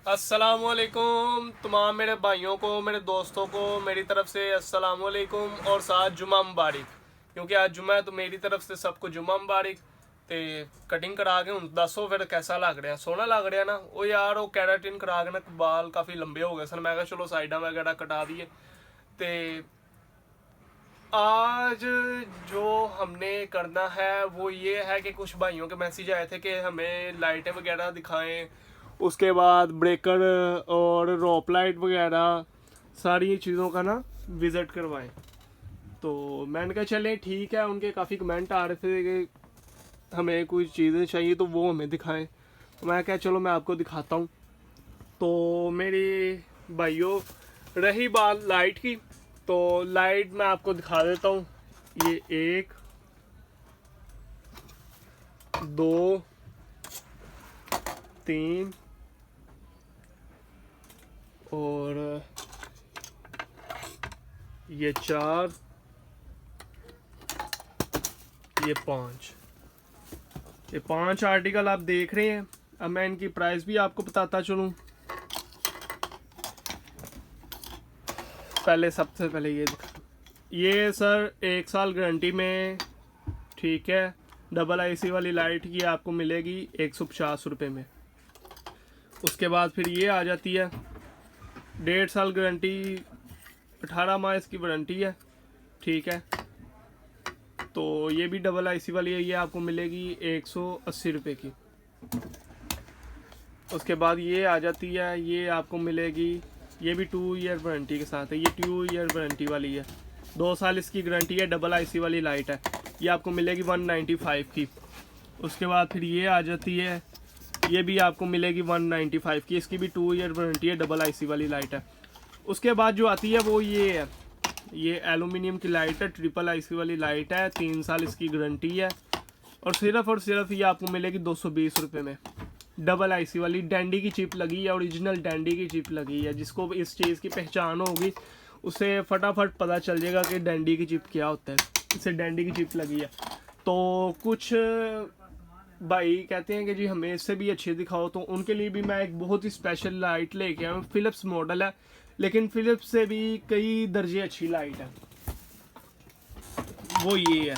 अस्सलामुअलैकुम तमाम मेरे भाइयों को, मेरे दोस्तों को मेरी तरफ से अस्सलामुअलैकुम और साथ जुमा मुबारक। क्योंकि आज जुमा है तो मेरी तरफ से सबको जुमा मुबारक। ते कटिंग करा के हूँ दसो फिर कैसा लग रहा, सोहना लग रहा ना। वो यार वो कैराटिन करा के ना बाल काफ़ी लंबे हो गए सन, मैं कहा चलो साइडा वगैरह कटा दिए। ते आज जो हमने करना है वो ये है कि कुछ भाइयों के मैसेज आए थे कि हमें लाइटें वगैरह दिखाएं, उसके बाद ब्रेकर और रोप लाइट वगैरह सारी चीज़ों का ना विज़िट करवाएं। तो मैंने कहा चलें ठीक है, उनके काफ़ी कमेंट आ रहे थे कि हमें कुछ चीज़ें चाहिए तो वो हमें दिखाएं। तो मैं कहा चलो मैं आपको दिखाता हूँ। तो मेरी भाइयों, रही बात लाइट की, तो लाइट मैं आपको दिखा देता हूँ। ये 1 2 3 और ये 4, ये 5, ये 5 आर्टिकल आप देख रहे हैं। अब मैं इनकी प्राइस भी आपको बताता चलूँ। पहले सबसे पहले ये दिखा, ये सर 1 साल गारंटी में, ठीक है। डबल आईसी वाली लाइट की आपको मिलेगी 150 रुपये में। उसके बाद फिर ये आ जाती है 1.5 साल गारंटी, 18 माह इसकी वारंटी है, ठीक है। तो ये भी डबल आईसी वाली है, ये आपको मिलेगी 180 रुपये की। उसके बाद ये आ जाती है, ये आपको मिलेगी, ये भी 2 ईयर वारंटी के साथ है। ये 2 ईयर वारंटी वाली है, 2 साल इसकी गारंटी है, डबल आईसी वाली लाइट है। ये आपको मिलेगी 195 की। उसके बाद फिर ये आ जाती है, ये भी आपको मिलेगी 195 की। इसकी भी 2 ईयर वारंटी है, डबल आईसी वाली लाइट है। उसके बाद जो आती है वो ये है, ये एलुमिनियम की लाइट है, ट्रिपल आईसी वाली लाइट है, 3 साल इसकी गारंटी है। और सिर्फ ये आपको मिलेगी 220 रुपये में। डबल आईसी वाली डैंडी की चिप लगी है, ओरिजिनल डैंडी की चिप लगी है। जिसको इस चीज़ की पहचान होगी उसे फटाफट पता चल जाएगा कि डैंडी की चिप क्या होता है। इसे डैंडी की चिप लगी है। तो कुछ भाई कहते हैं कि जी हमें इससे भी अच्छे दिखाओ, तो उनके लिए भी मैं एक बहुत ही स्पेशल लाइट लेके आया हूँ। फिलिप्स मॉडल है, लेकिन फिलिप्स से भी कई दर्जे अच्छी लाइट है। वो ये है,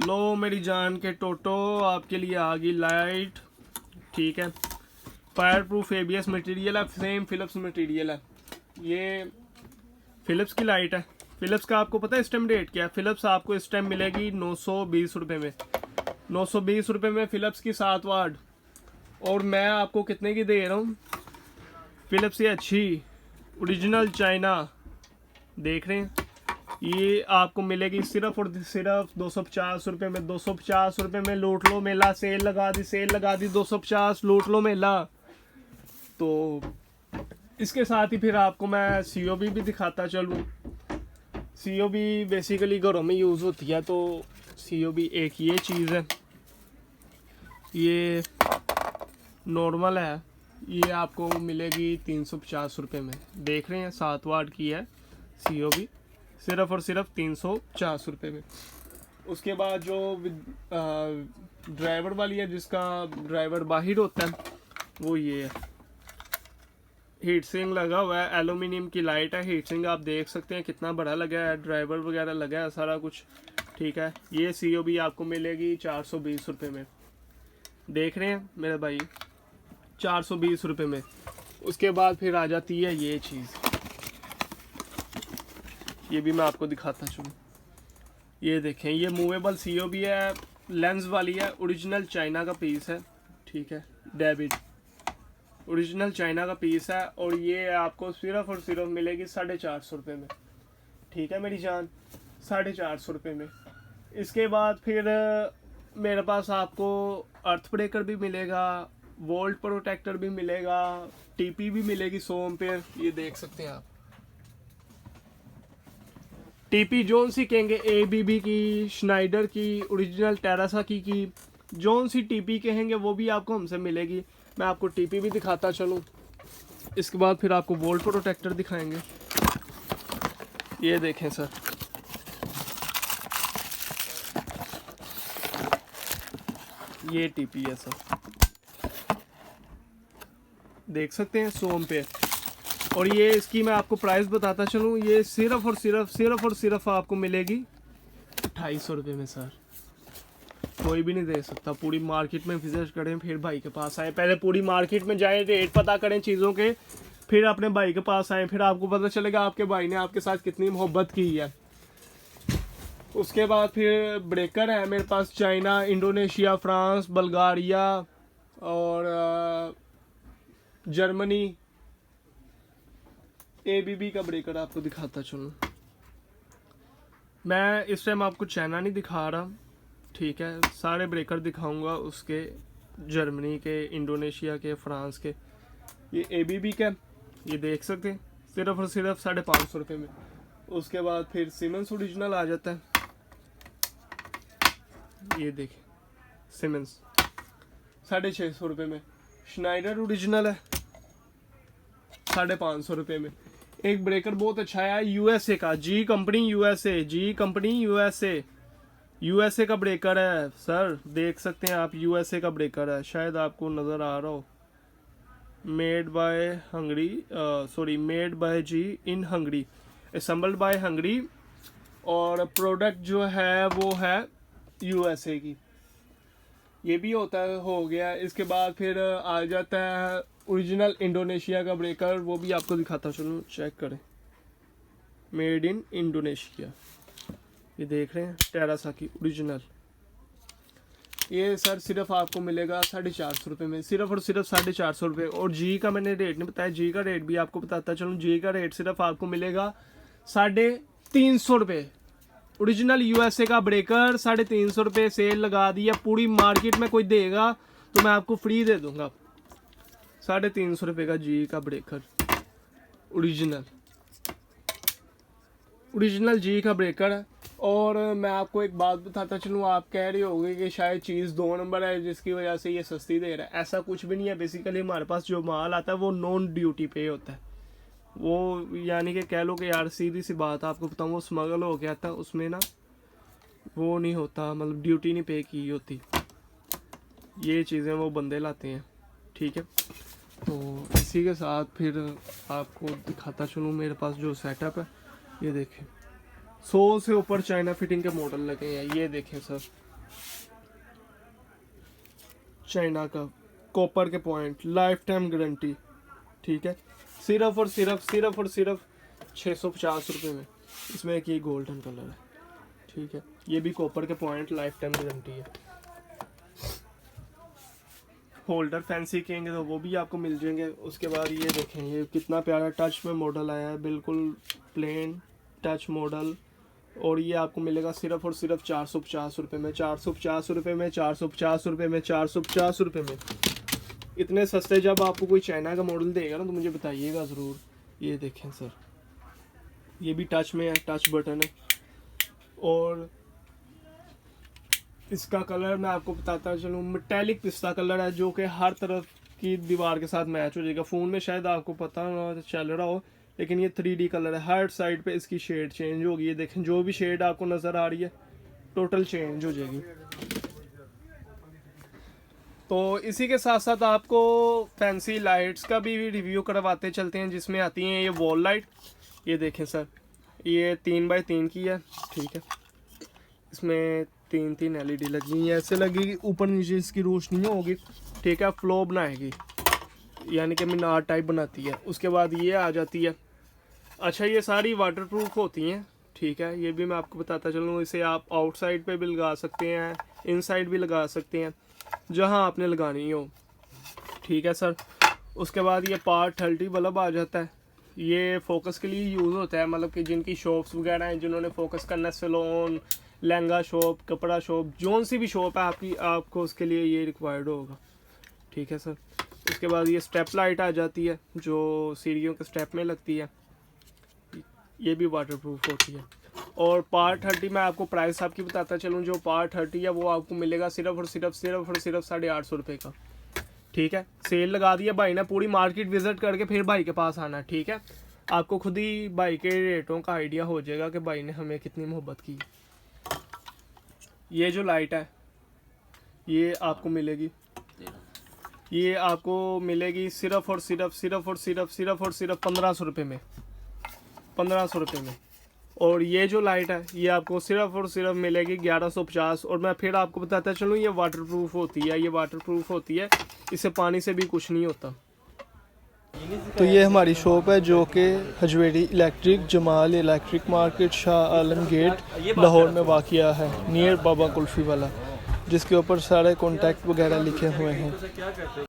लो मेरी जान के टोटो, आपके लिए आ गई लाइट, ठीक है। फायर प्रूफ एबीएस मटेरियल है, सेम फिलिप्स मटेरियल है। ये फिलिप्स की लाइट है। फिलिप्स का आपको पता है इस टाइम रेट क्या है? फिलिप्स आपको इस टाइम मिलेगी 920 रुपये में। 920 रुपये में फिलिप्स की 7 वाट। और मैं आपको कितने की दे रहा हूँ? फिलिप्स से अच्छी ओरिजिनल चाइना, देख रहे हैं, ये आपको मिलेगी सिर्फ और सिर्फ 250 रुपये में। 250 रुपये में लूट लो मेला, सेल लगा दी, सेल लगा दी, 250 लूट लो मेला। तो इसके साथ ही फिर आपको मैं सीओबी भी दिखाता चलूँ। सीओबी बेसिकली घरों में यूज़ होती है। तो सीओबी एक ये चीज़ है, ये नॉर्मल है, ये आपको मिलेगी 350 रुपये में। देख रहे हैं 7 वाट की है सीओबी, सिर्फ और सिर्फ 350 रुपये में। उसके बाद जो ड्राइवर वाली है, जिसका ड्राइवर बाहर होता है, वो ये है, हीट सिंक लगा हुआ है, एलुमिनियम की लाइट है। हीट सिंक आप देख सकते हैं कितना बड़ा लगा है, ड्राइवर वगैरह लगा है, सारा कुछ ठीक है। ये सीओबी आपको मिलेगी 420 रुपये में। देख रहे हैं मेरे भाई, 420 रुपये में। उसके बाद फिर आ जाती है ये चीज़, ये भी मैं आपको दिखाता चलूँ। ये देखें, ये मूवेबल सीओबी है, लेंस वाली है, ओरिजिनल चाइना का पीस है, ठीक है। डेविड ओरिजिनल चाइना का पीस है, और ये आपको सिर्फ और सिर्फ मिलेगी 450 रुपये में, ठीक है मेरी जान, 450 रुपये में। इसके बाद फिर मेरे पास आपको अर्थ ब्रेकर भी मिलेगा, वोल्ट प्रोटेक्टर भी मिलेगा, टीपी भी मिलेगी 100 एम्पेयर। ये देख सकते हैं आप, टीपी जोन सी कहेंगे, एबीबी की, श्नाइडर की, ओरिजिनल टेरासा की जोन सी टीपी कहेंगे वो भी आपको हमसे मिलेगी। मैं आपको टीपी भी दिखाता चलूँ। इसके बाद फिर आपको वोल्ट प्रोटेक्टर दिखाएंगे। ये देखें सर, ये टीपी है सर, देख सकते हैं 100 एम्पेयर। और ये इसकी मैं आपको प्राइस बताता चलूँ, ये सिर्फ और सिर्फ आपको मिलेगी 250 रुपये में सर। कोई भी नहीं दे सकता। पूरी मार्केट में विजिट करें फिर भाई के पास आए, पहले पूरी मार्केट में जाएं, रेट पता करें चीज़ों के, फिर अपने भाई के पास आए, फिर आपको पता चलेगा आपके भाई ने आपके साथ कितनी मोहब्बत की है। उसके बाद फिर ब्रेकर है मेरे पास चाइना, इंडोनेशिया, फ्रांस, बल्गारिया और जर्मनी। ABB का ब्रेकर आपको दिखाता चलूँ। मैं इस टाइम आपको चाइना नहीं दिखा रहा, ठीक है, सारे ब्रेकर दिखाऊंगा उसके, जर्मनी के, इंडोनेशिया के, फ्रांस के। ये ABB का, ये देख सकते हैं सिर्फ और सिर्फ 550 रुपये में। उसके बाद फिर सीमेंस ओरिजिनल आ जाता है, ये देखें सीमेंस 650 रुपये में। श्नाइडर ओरिजिनल है 550 रुपये में। एक ब्रेकर बहुत अच्छा है USA का, जी कंपनी USA का ब्रेकर है सर, देख सकते हैं आप, USA का ब्रेकर है, शायद आपको नज़र आ रहा हो। Made by G in Hungary, assembled by Hungary, और प्रोडक्ट जो है वो है USA की। ये भी होता है, हो गया। इसके बाद फिर आ जाता है ओरिजिनल इंडोनेशिया का ब्रेकर, वो भी आपको दिखाता चलूँ, चेक करें, मेड इन इंडोनेशिया। ये देख रहे हैं टेरासाकी ओरिजिनल। ये सर सिर्फ आपको मिलेगा 450 रुपये में, सिर्फ और सिर्फ 450 रुपये। और जी का मैंने रेट नहीं बताया, जी का रेट भी आपको बताता चलूँ। जी का रेट सिर्फ आपको मिलेगा 350 रुपये। ओरिजिनल USA का ब्रेकर 350 रुपये सेल लगा दिया, पूरी मार्केट में कोई देगा तो मैं आपको फ्री दे दूंगा। 350 रुपये का जी का ब्रेकर ओरिजिनल जी का ब्रेकर है। और मैं आपको एक बात बताता चलूँ, आप कह रहे होंगे कि शायद चीज़ 2 नंबर है जिसकी वजह से ये सस्ती दे रहा है। ऐसा कुछ भी नहीं है। बेसिकली हमारे पास जो माल आता है वो नॉन ड्यूटी पे होता है, वो यानी कि कह लो कि यार सीधी सी बात आपको बताऊँ, वो स्मगल हो गया था, उसमें ना वो नहीं होता, मतलब ड्यूटी नहीं पे की होती। ये चीज़ें वो बंदे लाते हैं, ठीक है। तो इसी के साथ फिर आपको दिखाता चलूँ मेरे पास जो सेटअप है। ये देखें 100 से ऊपर चाइना फिटिंग के मॉडल लगे हैं। ये देखें सर, चाइना का कॉपर के पॉइंट, लाइफ टाइम गारंटी, ठीक है, सिर्फ और सिर्फ 650 रुपये में। इसमें एक ये गोल्डन कलर है, ठीक है, ये भी कॉपर के पॉइंट, लाइफ टाइम गारंटी है। होल्डर फैंसी कहेंगे तो वो भी आपको मिल जाएंगे। उसके बाद ये देखें, ये कितना प्यारा टच में मॉडल आया है, बिल्कुल प्लेन टच मॉडल। और ये आपको मिलेगा सिर्फ और सिर्फ 450 रुपये में, 450 रुपये में, 450 रुपये में, 450 रुपये में। इतने सस्ते जब आपको कोई चाइना का मॉडल देगा ना तो मुझे बताइएगा ज़रूर। ये देखें सर, ये भी टच में है, टच बटन है। और इसका कलर मैं आपको बताता चलूँ, मेटेलिक पिस्ता कलर है, जो कि हर तरफ की दीवार के साथ मैच हो जाएगा। फ़ोन में शायद आपको पता ना चल रहा हो, लेकिन ये 3D कलर है, हर साइड पे इसकी शेड चेंज होगी। ये देखें, जो भी शेड आपको नज़र आ रही है टोटल चेंज हो जाएगी। तो इसी के साथ साथ आपको फैंसी लाइट्स का भी रिव्यू करवाते चलते हैं, जिसमें आती हैं ये वॉल लाइट। ये देखें सर, ये 3x3 की है, ठीक है, इसमें 3 LED लगी हुई है, ऐसे लगेगी, ऊपर नीचे इसकी रोशनी होगी, ठीक है, फ्लो बनाएगी, यानी कि मीनार टाइप बनाती है। उसके बाद ये आ जाती है। अच्छा, ये सारी वाटरप्रूफ होती हैं, ठीक है, ये भी मैं आपको बताता चलूँ। इसे आप आउटसाइड पे भी लगा सकते हैं, इनसाइड भी लगा सकते हैं, जहां आपने लगानी हो, ठीक है सर। उसके बाद ये पार्ट 30 बल्ब आ जाता है। ये फोकस के लिए यूज़ होता है, मतलब कि जिनकी शॉप्स वगैरह हैं, जिन्होंने फोकस करना है, सैलून, लहंगा शॉप, कपड़ा शॉप, जौन सी भी शॉप है आपकी, आपको उसके लिए ये रिक्वायर्ड होगा, ठीक है सर। उसके बाद ये स्टेप लाइट आ जाती है, जो सीढ़ियों के स्टेप में लगती है, ये भी वाटरप्रूफ होती है। और पार्ट 30 मैं आपको प्राइस आपकी बताता चलूँ, जो पार्ट 30 है वो आपको मिलेगा सिर्फ और सिर्फ 850 रुपये का, ठीक है। सेल लगा दिया भाई ने, पूरी मार्केट विजिट करके फिर भाई के पास आना, ठीक है। आपको खुद ही भाई के रेटों का आइडिया हो जाएगा कि भाई ने हमें कितनी मोहब्बत की। ये जो लाइट है ये आपको मिलेगी, ये आपको मिलेगी सिर्फ और सिर्फ 1500 रुपये में, 1500 रुपये में। और ये जो लाइट है ये आपको सिर्फ और सिर्फ मिलेगी 1150। और मैं फिर आपको बताता चलूँ, ये वाटरप्रूफ होती है, ये वाटरप्रूफ होती है, इससे पानी से भी कुछ नहीं होता। तो ये हमारी शॉप है जो कि Hajveri electric, Jamal electric market, Shah Alam gate, Lahore में वाक़िया है, नियर बाबा कुल्फ़ी वाला, जिसके ऊपर सारे कॉन्टैक्ट वगैरह लिखे हुए हैं।